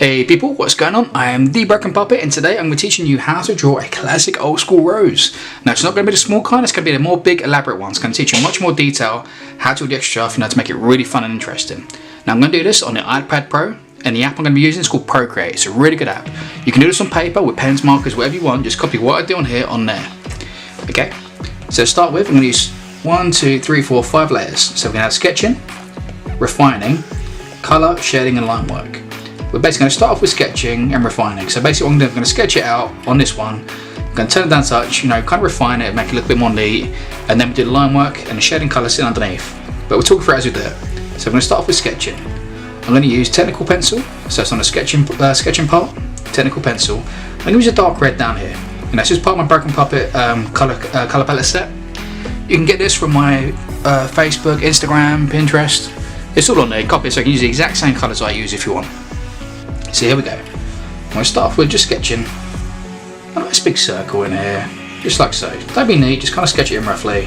Hey people, what's going on? I am the Broken Puppet, and today I'm going to be teaching you how to draw a classic old school rose. Now it's not going to be the small kind, it's going to be the more big elaborate one. It's going to teach you much more detail, how to do the extra stuff, to make it really fun and interesting. Now I'm going to do this on the iPad Pro, and the app I'm going to be using is called Procreate. It's a really good app. You can do this on paper with pens, markers, whatever you want. Just copy what I do on here on there. Okay, so to start with, I'm going to use 1, 2, 3, 4, 5 layers. So we're going to have sketching, refining, colour, shading and line work. We're basically going to start off with sketching and refining. So basically what I'm going to sketch it out on this one. I'm going to turn it down a touch, kind of refine it, make it look a bit more neat, and then we do the line work and the shading colour sitting underneath. But we'll talk through it as we do it. So I'm going to start off with sketching. I'm going to use technical pencil, so it's on the sketching part, technical pencil. I'm going to use a dark red down here. And that's just part of my Broken Puppet colour palette set. You can get this from my Facebook, Instagram, Pinterest. It's all on there, copy it so you can use the exact same colours I use if you want. So here we go. I'm going to start off with just sketching a nice big circle in here, just like so. Don't be neat, just kind of sketch it in roughly.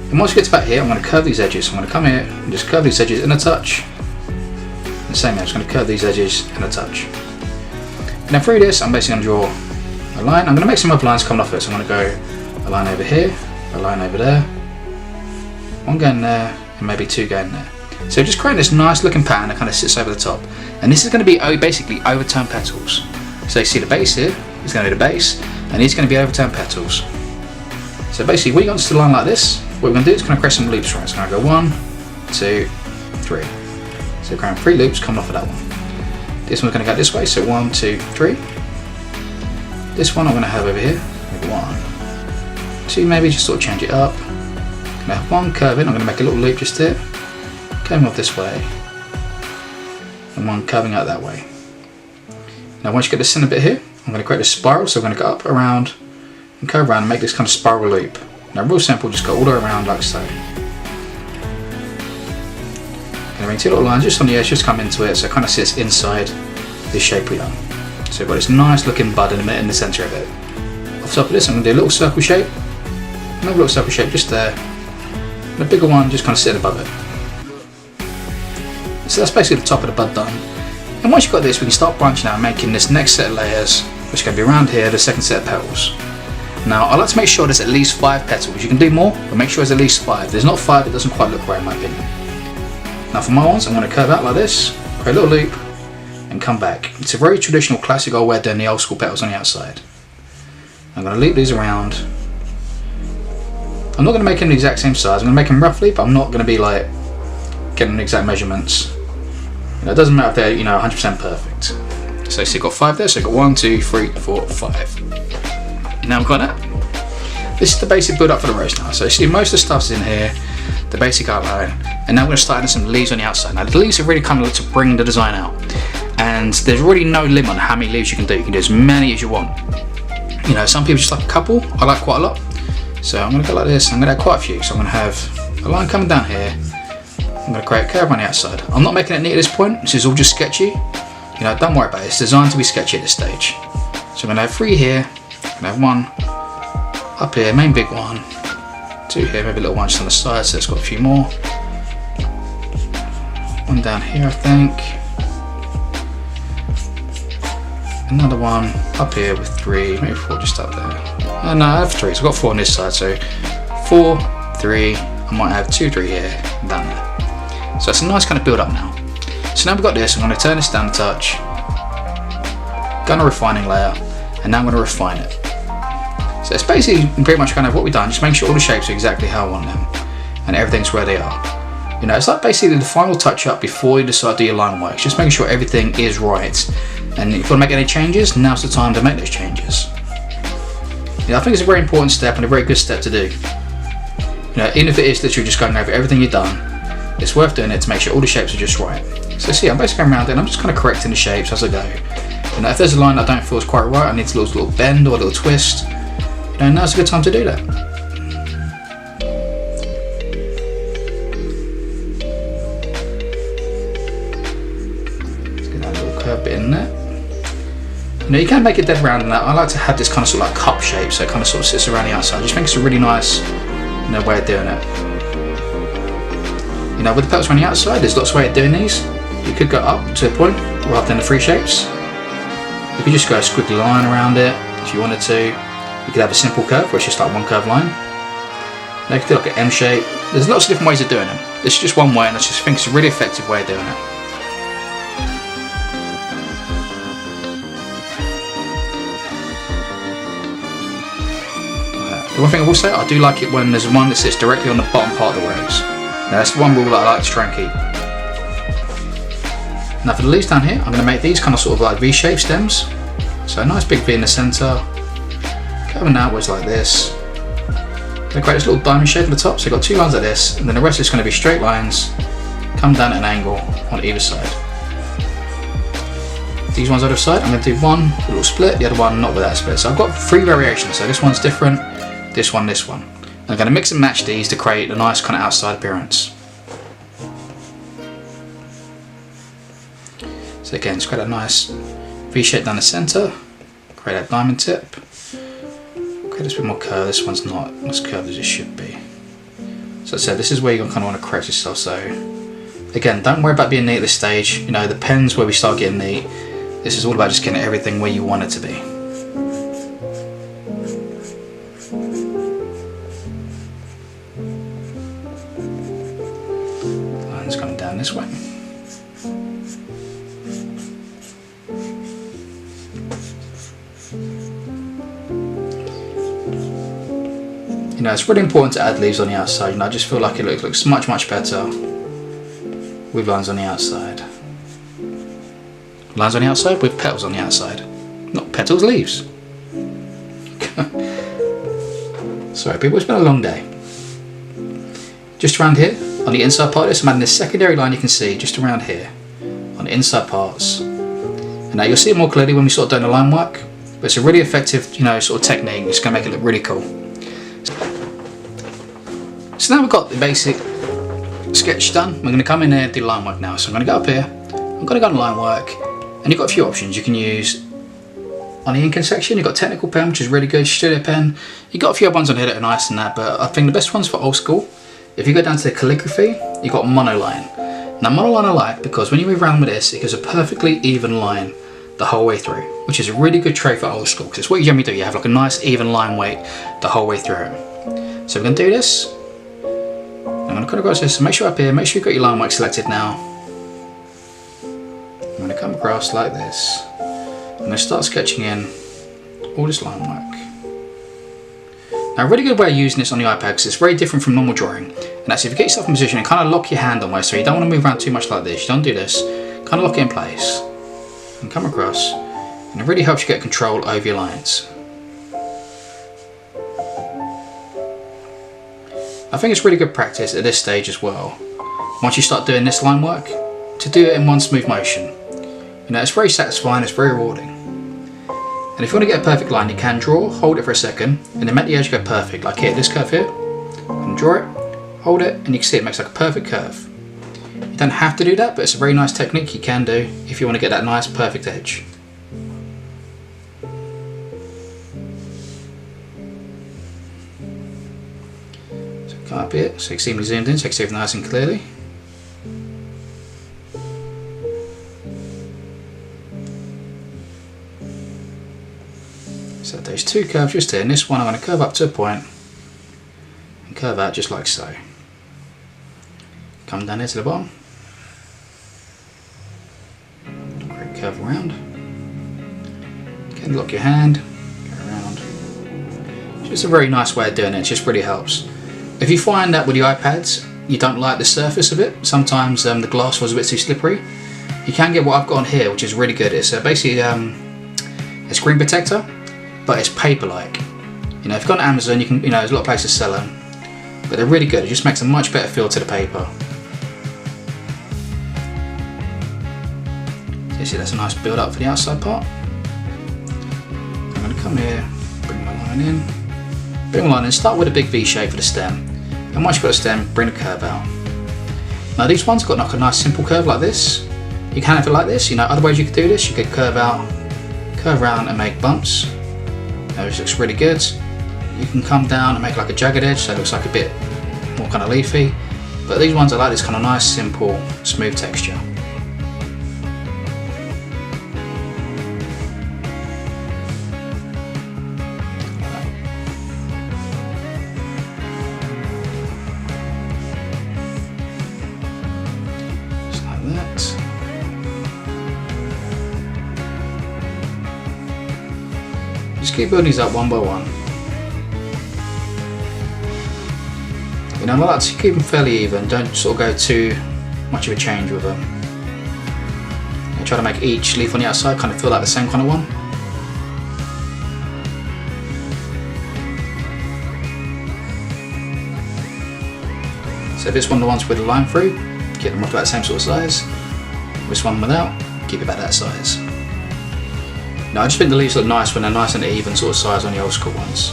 And once it gets back here, I'm going to curve these edges. So I'm going to come here and just curve these edges in a touch. And same here, I'm just going to curve these edges in a touch. And then through this, I'm basically going to draw a line. I'm going to make some other lines coming off it. So I'm going to go a line over here, a line over there, one going there, and maybe two going there. So just create this nice looking pattern that kind of sits over the top. And this is going to be basically overturned petals. So you see the base here is going to be the base, and these are going to be overturned petals. So basically when you got to the line like this, what we're going to do is kind of create some loops right. So I'm going to go 1, 2, 3. So create 3 loops coming off of that one. This one's going to go this way, so 1, 2, 3. This one I'm going to have over here, maybe 1. So maybe just sort of change it up. I'm going to have one curving, I'm going to make a little loop just here. Coming off this way, and one curving out that way. Now once you get the center bit here, I'm going to create a spiral, so I'm going to go up, around, and curve around and make this kind of spiral loop. Now real simple, just go all the way around like so. Going to bring 2 little lines just on the edge, just come into it, so it kind of sits inside this shape we done. So we've got this nice looking bud in the center of it. Off the top of this, I'm going to do a little circle shape, another little circle shape just there, and a bigger one just kind of sitting above it. So that's basically the top of the bud done. And once you've got this, we can start branching out and making this next set of layers, which is going to be around here, the second set of petals. Now I like to make sure there's at least 5 petals. You can do more, but make sure there's at least 5. If there's not 5, it doesn't quite look right in my opinion. Now for my ones, I'm going to curve out like this, create a little loop, and come back. It's a very traditional classic old way of doing the old school petals on the outside. I'm going to loop these around. I'm not going to make them the exact same size. I'm going to make them roughly, but I'm not going to be like getting the exact measurements. It doesn't matter if they're 100% perfect. So you've got 5 there, so you've got 1, 2, 3, 4, 5. Now we've got that. This is the basic build up for the rose now. So you see most of the stuff's in here, the basic outline, and now we're going to start adding some leaves on the outside. Now the leaves are really kind of to bring the design out, and there's really no limit on how many leaves you can do. You can do as many as you want. Some people just like a couple. I like quite a lot. So I'm going to go like this. I'm going to add quite a few. So I'm going to have a line coming down here. I'm going to create a curve on the outside. I'm not making it neat at this point. This is all just sketchy. Don't worry about it. It's designed to be sketchy at this stage. So I'm going to have 3 here. I'm going to have 1 up here, main big one. 2 here, maybe a little one just on the side, so it's got a few more. 1 down here, I think. Another one up here with 3, maybe 4 just up there. No, I have 3, so I've got 4 on this side. So 4, 3, I might have 2, 3 here, and down there. So it's a nice kind of build up now. So now we've got this, I'm going to turn this down a touch, go on a refining layer, and now I'm going to refine it. So it's basically pretty much kind of what we've done, just make sure all the shapes are exactly how I want them, and everything's where they are. It's like basically the final touch up before you decide to do your line work, just making sure everything is right. And if you want to make any changes, now's the time to make those changes. I think it's a very important step and a very good step to do. Even if it is literally just going over everything you've done, it's worth doing it to make sure all the shapes are just right. So see, I'm basically going around it and I'm just kind of correcting the shapes as I go. If there's a line I don't feel is quite right, I need a little bend or a little twist, now's a good time to do that. Let's get that little curve bit in there. You can make it dead round in that. I like to have this kind of sort of like cup shape, so it kind of sort of sits around the outside. Just makes it a really nice way of doing it. With the petals around the outside, there's lots of ways of doing these. You could go up to a point rather than the 3 shapes. You could just go a squiggly line around it if you wanted to. You could have a simple curve where it's just like one curved line. Now you could do like an M shape. There's lots of different ways of doing them. This is just one way, and I just think it's a really effective way of doing it. The one thing I will say, I do like it when there's one that sits directly on the bottom part of the rose. Now that's one rule that I like to try and keep. Now for the leaves down here, I'm going to make these kind of sort of like V-shaped stems. So a nice big V in the centre, curving outwards like this. I'm going to create this little diamond shape at the top, so you've got two lines like this, and then the rest is going to be straight lines, come down at an angle on either side. These ones on the other side, I'm going to do one with a little split, the other one not with that split. So I've got three variations, so this one's different, this one, this one. And I'm going to mix and match these to create a nice kind of outside appearance. So again, just create a nice V shape down the centre, create that diamond tip. Create this bit more curve, this one's not as curved as it should be. So as I said, this is where you're kind of want to correct yourself. So again, don't worry about being neat at this stage. You know, the pen's where we start getting neat. This is all about just getting everything where you want it to be. Line's coming down this way. You know, it's really important to add leaves on the outside. You know, I just feel like it looks much better with lines on the outside. Lines on the outside with petals on the outside. Not petals, leaves. Sorry people, it's been a long day. Just around here, on the inside part of this, I'm adding this secondary line you can see just around here, on the inside parts. And now you'll see it more clearly when we sort of do the line work, but it's a really effective, you know, sort of technique. It's going to make it look really cool. So now we've got the basic sketch done. We're going to come in here and do line work now. So I'm going to go up here, I'm going to go on line work, and you've got a few options. You can use, on the inking section, you've got technical pen, which is really good, studio pen. You've got a few other ones on here that are nice and that, but I think the best ones for old school, if you go down to the calligraphy, you've got monoline. Now monoline I like because when you move around with this, it gives a perfectly even line the whole way through, which is a really good trait for old school, because it's what you generally do. You have like a nice even line weight the whole way through. So we're going to do this. I'm going to cut across this, so make sure up here, make sure you've got your line work selected now. I'm going to come across like this. I'm going to start sketching in all this line work. Now a really good way of using this on the iPad, because it's very different from normal drawing, and that's if you get yourself in position and kind of lock your hand almost, so you don't want to move around too much like this, you don't do this, kind of lock it in place and come across, and it really helps you get control over your lines. I think it's really good practice at this stage as well, once you start doing this line work, to do it in one smooth motion. You know, it's very satisfying, it's very rewarding. And if you want to get a perfect line, you can draw, hold it for a second, and then make the edge go perfect, like here, this curve here, and draw it, hold it, and you can see it makes like a perfect curve. You don't have to do that, but it's a very nice technique you can do if you want to get that nice perfect edge. Up here, so you can see me zoomed in, so you can see it nice and clearly. So there's two curves just here, and this one I'm going to curve up to a point and curve out just like so. Come down here to the bottom, great curve around. Again, lock your hand, go around. It's just a very nice way of doing it, it just really helps. If you find that with your iPads you don't like the surface of it, sometimes the glass was a bit too slippery, you can get what I've got on here, which is really good. It's basically a screen protector, but it's paper-like. You know, if you've got Amazon, you can, you know, there's a lot of places sell them, but they're really good. It just makes a much better feel to the paper. So you see that's a nice build up for the outside part. I'm going to come here, bring my line in. Bring a line in, start with a big V shape for the stem, and once you've got a stem, bring the curve out. Now these ones got like a nice simple curve like this. You can have it like this, you know, other ways you could do this, you could curve out, curve around and make bumps. Now this looks really good. You can come down and make like a jagged edge, so it looks like a bit more kind of leafy. But these ones I like this kind of nice, simple, smooth texture. Just keep building these up one by one. You know, I like to keep them fairly even, don't sort of go too much of a change with them. And try to make each leaf on the outside kind of feel like the same kind of one. So if it's one of the ones with a line through, keep them roughly about the same sort of size. This one without, keep it about that size. Now I just think the leaves look nice when they're nice and even sort of size on the old school ones.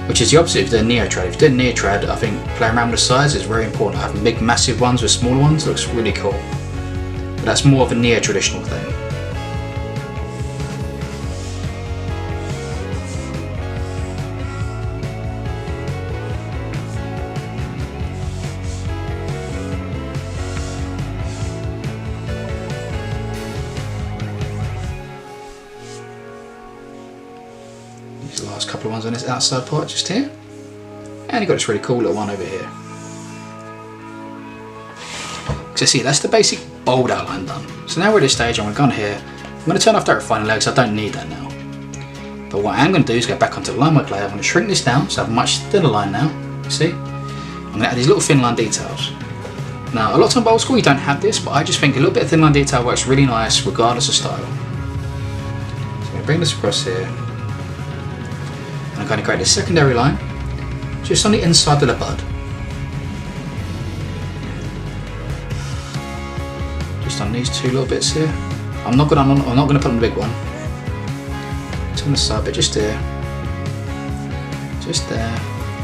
Which is the opposite if they're neo-trad. If they're neo-trad, I think playing around with the size is very important. Having big massive ones with smaller ones looks really cool. But that's more of a neo-traditional thing. The last couple of ones on this outside part just here, and you've got this really cool little one over here. So see, that's the basic bold outline done. So now we're at this stage, I'm going to go on here, I'm going to turn off that refining layer because I don't need that now. But what I am going to do is go back onto the line work layer. I'm going to shrink this down so I have a much thinner line now. See, I'm going to add these little thin line details. Now a lot of time old school you don't have this, but I just think a little bit of thin line detail works really nice regardless of style. So I'm going to bring this across here. I'm going to create a secondary line just on the inside of the bud. Just on these two little bits here. I'm not going to put on the big one. It's on the side, but just there. Just there.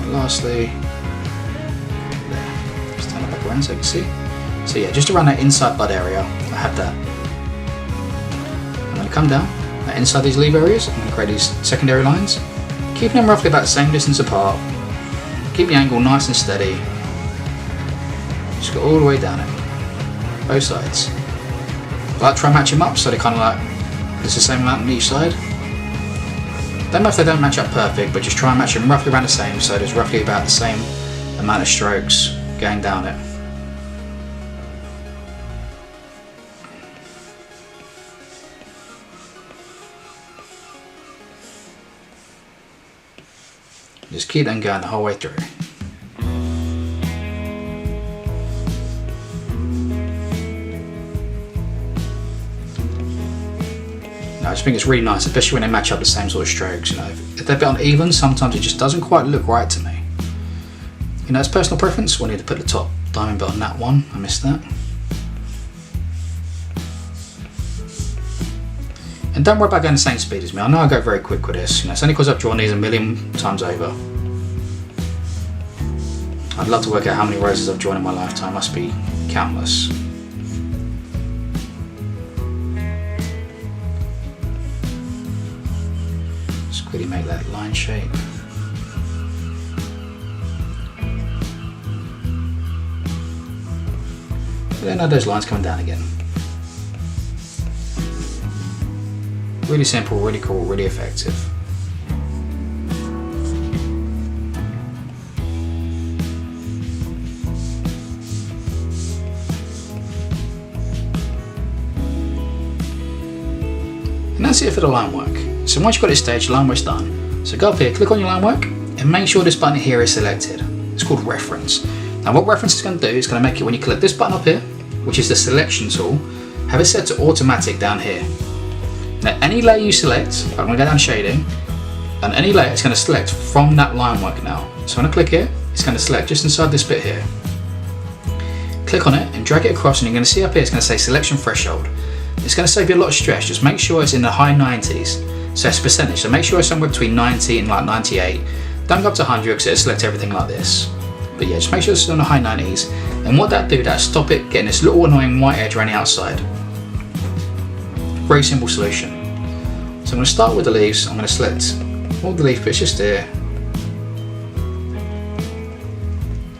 And lastly, there. Just turn it back around so you can see. So yeah, just around that inside bud area, I have that. I'm going to come down inside these leaf areas. I'm going to create these secondary lines. Keeping them roughly about the same distance apart. Keep the angle nice and steady. Just go all the way down it. Both sides. I like to try and match them up so they kind of like, it's the same amount on each side. Don't know if they don't match up perfect, but just try and match them roughly around the same so there's roughly about the same amount of strokes going down it. Just keep them going the whole way through. Now I just think it's really nice, especially when they match up the same sort of strokes. You know, if they're a bit uneven, sometimes it just doesn't quite look right to me. You know, it's personal preference. We'll need to put the top diamond bit on that one. I missed that. And don't worry about going the same speed as me. I know I go very quick with this. You know, it's only because I've drawn these a million times over. I'd love to work out how many roses I've drawn in my lifetime. Must be countless. Just quickly make that line shape. But then add those lines coming down again. Really simple, really cool, really effective. And that's it for the line work. So once you've got this stage, line work's done. So go up here, click on your line work, and make sure this button here is selected. It's called reference. Now what reference is going to do is going to make it when you click this button up here, which is the selection tool, have it set to automatic down here. Now any layer you select, I'm going to go down shading, and any layer it's going to select from that line work now. So when I click here, it's going to select just inside this bit here. Click on it and drag it across, and you're going to see up here it's going to say selection threshold. It's going to save you a lot of stress. Just make sure it's in the high 90s. So it's percentage. So make sure it's somewhere between 90 and like 98. Don't go up to 100 because it'll select everything like this. But yeah, just make sure it's on the high 90s. And what that do, that stop it getting this little annoying white edge around the outside. Very simple solution. So I'm going to start with the leaves. I'm going to select all the leaf bits just here.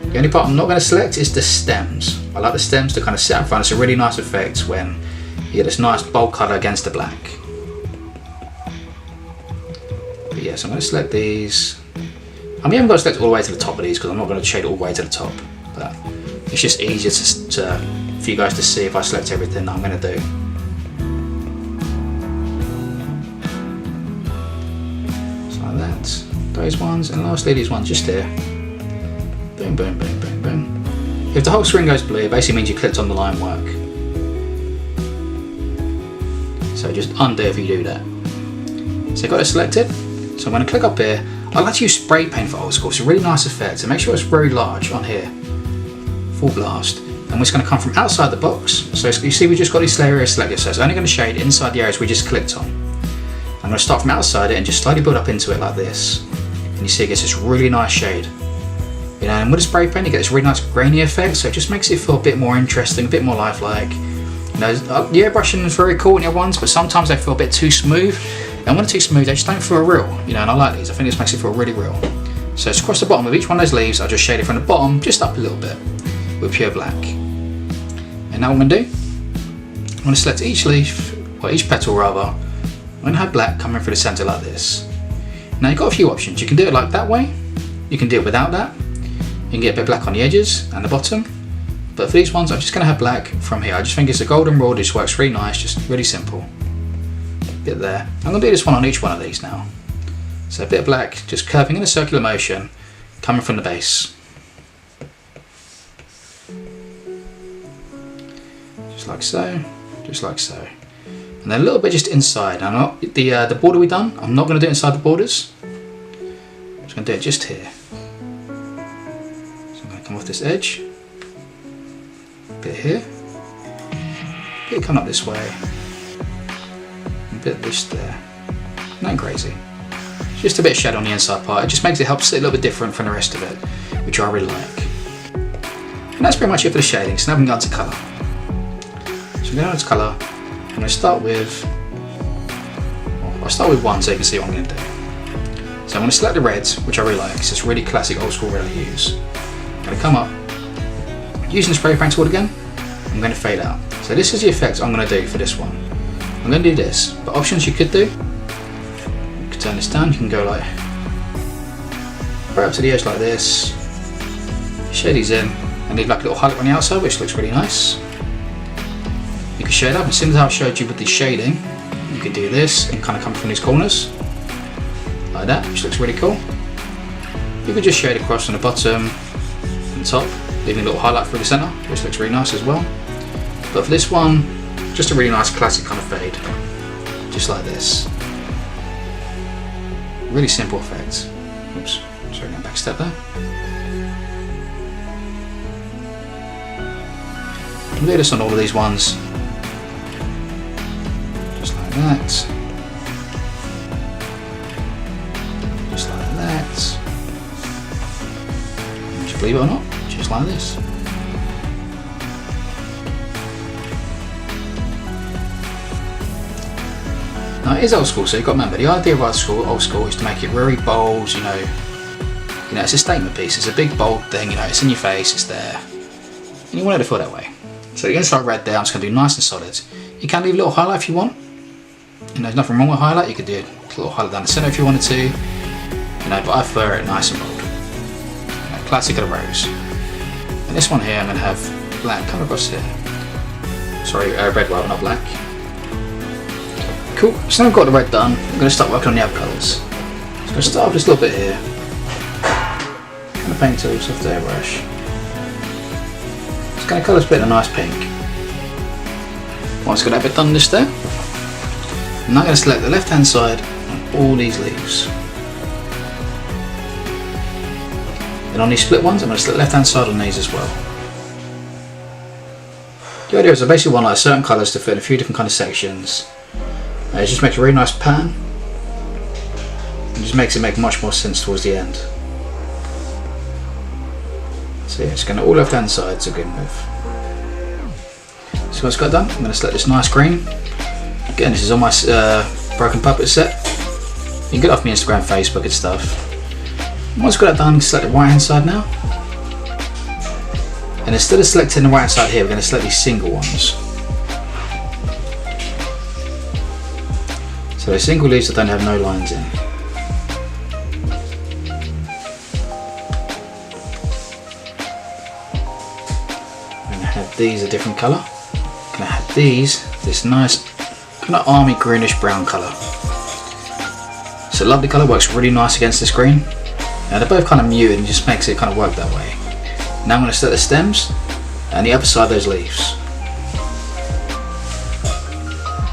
The only part I'm not going to select is the stems. I like the stems to kind of sit up front. It's a really nice effect when you get this nice bold colour against the black. But yeah, so I'm going to select these. I mean, I'm going to select all the way to the top of these because I'm not going to shade it all the way to the top. But it's just easier for you guys to see if I select everything that I'm going to do. those ones, and lastly these ones just here. Boom, boom, boom, boom, boom. If the whole screen goes blue, it basically means you clicked on the line work. So just undo if you do that. So I've got it selected. So I'm going to click up here. I like to use spray paint for old school. It's a really nice effect. So make sure it's very large on here. Full blast. And we're just going to come from outside the box. So you see we just got these areas selected. So it's only going to shade inside the areas we just clicked on. I'm going to start from outside it and just slowly build up into it like this. And you see it gets this really nice shade. You know, and with a spray paint you get this really nice grainy effect. So it just makes it feel a bit more interesting, a bit more lifelike. You know, the airbrushing is very cool in the other ones, but sometimes they feel a bit too smooth. And when it's too smooth, they just don't feel real. You know, and I like these. I think this makes it feel really real. So it's across the bottom of each one of those leaves. I'll just shade it from the bottom just up a little bit with pure black. And now what I'm going to do, I'm going to select each leaf, or each petal rather. I'm going to have black coming through the centre like this. Now you've got a few options. You can do it like that way. You can do it without that. You can get a bit of black on the edges and the bottom. But for these ones, I'm just going to have black from here. I just think it's a golden rule. This works really nice, just really simple. Bit there. I'm going to do this one on each one of these now. So a bit of black, just curving in a circular motion, coming from the base. Just like so, just like so. And then a little bit just inside. Now the border we done, I'm not going to do it inside the borders. I'm just going to do it just here. So I'm going to come off this edge. A bit here. A bit coming up this way. A bit just there. Nothing crazy. Just a bit of shadow on the inside part. It just makes it help sit a little bit different from the rest of it, which I really like. And that's pretty much it for the shading. So now we can go on to colour. So we're going on to colour. I'm going to start with, well, I'll start with one so you can see what I'm going to do. So I'm going to select the reds, which I really like. It's this really classic old school red I use. I'm going to come up, using the spray paint tool again, I'm going to fade out. So this is the effect I'm going to do for this one. I'm going to do this, but options you could do, you could turn this down, you can go like, right up to the edge like this, shade these in, and leave like a little highlight on the outside, which looks really nice. You can shade up, and similar to how I showed you with the shading, you could do this and kind of come from these corners, like that, which looks really cool. You could just shade across from the bottom and top, leaving a little highlight through the centre, which looks really nice as well. But for this one, just a really nice classic kind of fade, just like this. Really simple effect. Oops, sorry, going back a step there. I'll do this on all of these ones, just like that, just like that. Would you believe it or not? Just like this. Now it is old school, so you've got to remember the idea of old school is to make it very bold. You know, it's a statement piece. It's a big bold thing. You know, it's in your face. It's there, and you want it to feel that way. So you're going to start red there. I'm just going to do nice and solid. You can leave a little highlight if you want. You know, there's nothing wrong with highlight. You could do a little highlight down the centre if you wanted to. You know, but I prefer it nice and bold. You know, classic of the rose. And this one here, I'm going to have black come across here. Sorry, red rather, not black. Cool. So now I've got the red done. I'm going to start working on the other colours. So I'm going to start off just a little bit here. Kind of paint tools off the airbrush. Just going to colour this bit in a nice pink. Once I've got that bit done, this there. I'm now going to select the left hand side on all these leaves. And on these split ones, I'm going to select the left hand side on these as well. The idea is I basically want like certain colours to fit in a few different kind of sections. It just makes a really nice pattern. It just makes it make much more sense towards the end. So yeah, it's going to all left hand side to begin with. So once I've got done, I'm going to select this nice green. Again, this is on my Broken Puppet set. You can get it off my Instagram, Facebook and stuff. Once I've got that done, select the right hand side now. And instead of selecting the right hand side here, we're going to select these single ones. So they're single leaves that don't have no lines in. I'm going to have these a different colour. I'm going to have these this nice kind of army greenish brown colour. It's a lovely colour, works really nice against this green. Now they're both kind of muted and just makes it kind of work that way. Now I'm going to set the stems and the other side of those leaves.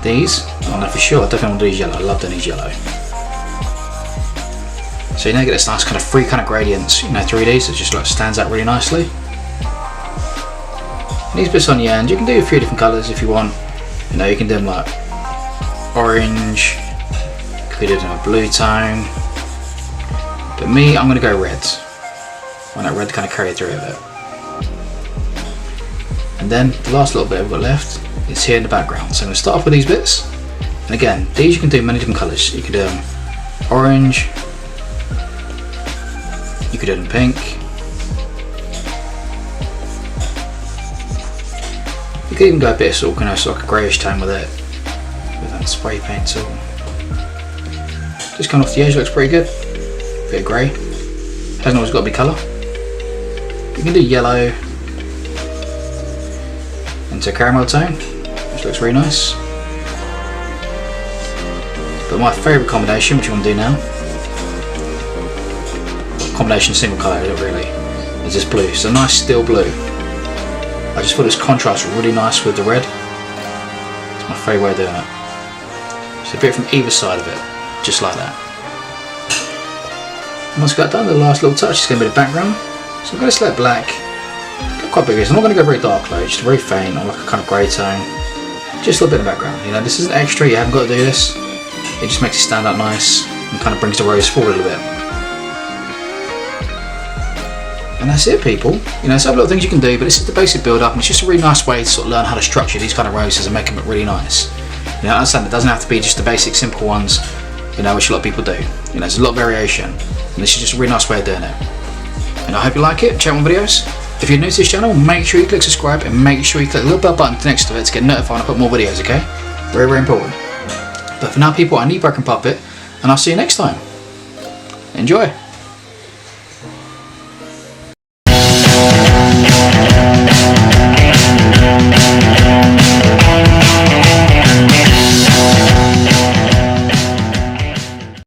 These, I don't know for sure, I definitely want to do these yellow. I love doing these yellow. So you now get this nice kind of free kind of gradients, you know, through these. It just like stands out really nicely. And these bits on the end, you can do a few different colours if you want. You know, you can do them like orange, you could do them a blue tone. But me, I'm going to go red. I want that red to kind of carry through a bit. And then the last little bit we've got left is here in the background. So I'm going to start off with these bits. And again, these you can do many different colours. You can do them orange, you could do them pink, you could even go a bit of sort of, you know, sort of like a greyish tone with it, with that spray paint tool. Just coming off the edge, looks pretty good. Bit of grey. Hasn't always got to be colour. You can do yellow into a caramel tone, which looks really nice. But my favourite combination, which I'm going to do now, combination single colour really, is this blue. It's a nice steel blue. I just thought this contrast really nice with the red. It's my favourite way of doing it. So a bit from either side of it, just like that. Once I've got done, the last little touch is going to be the background. So I'm going to select black. Go quite big. I'm not going to go very dark though, just very faint, or like a kind of grey tone. Just a little bit in the background. You know, this isn't extra, you haven't got to do this. It just makes it stand out nice and kind of brings the rose forward a little bit. And that's it, people. You know, there's other little things you can do, but this is the basic build up, and it's just a really nice way to sort of learn how to structure these kind of roses and make them look really nice. You know, I understand it doesn't have to be just the basic simple ones, you know, which a lot of people do. You know, there's a lot of variation, and this is just a really nice way of doing it. And I hope you like it. Check more videos. If you're new to this channel, make sure you click subscribe and make sure you click the little bell button next to it to get notified when I put more videos, okay? Very, very important. But for now, people, I'm the Broken Puppet, and I'll see you next time. Enjoy.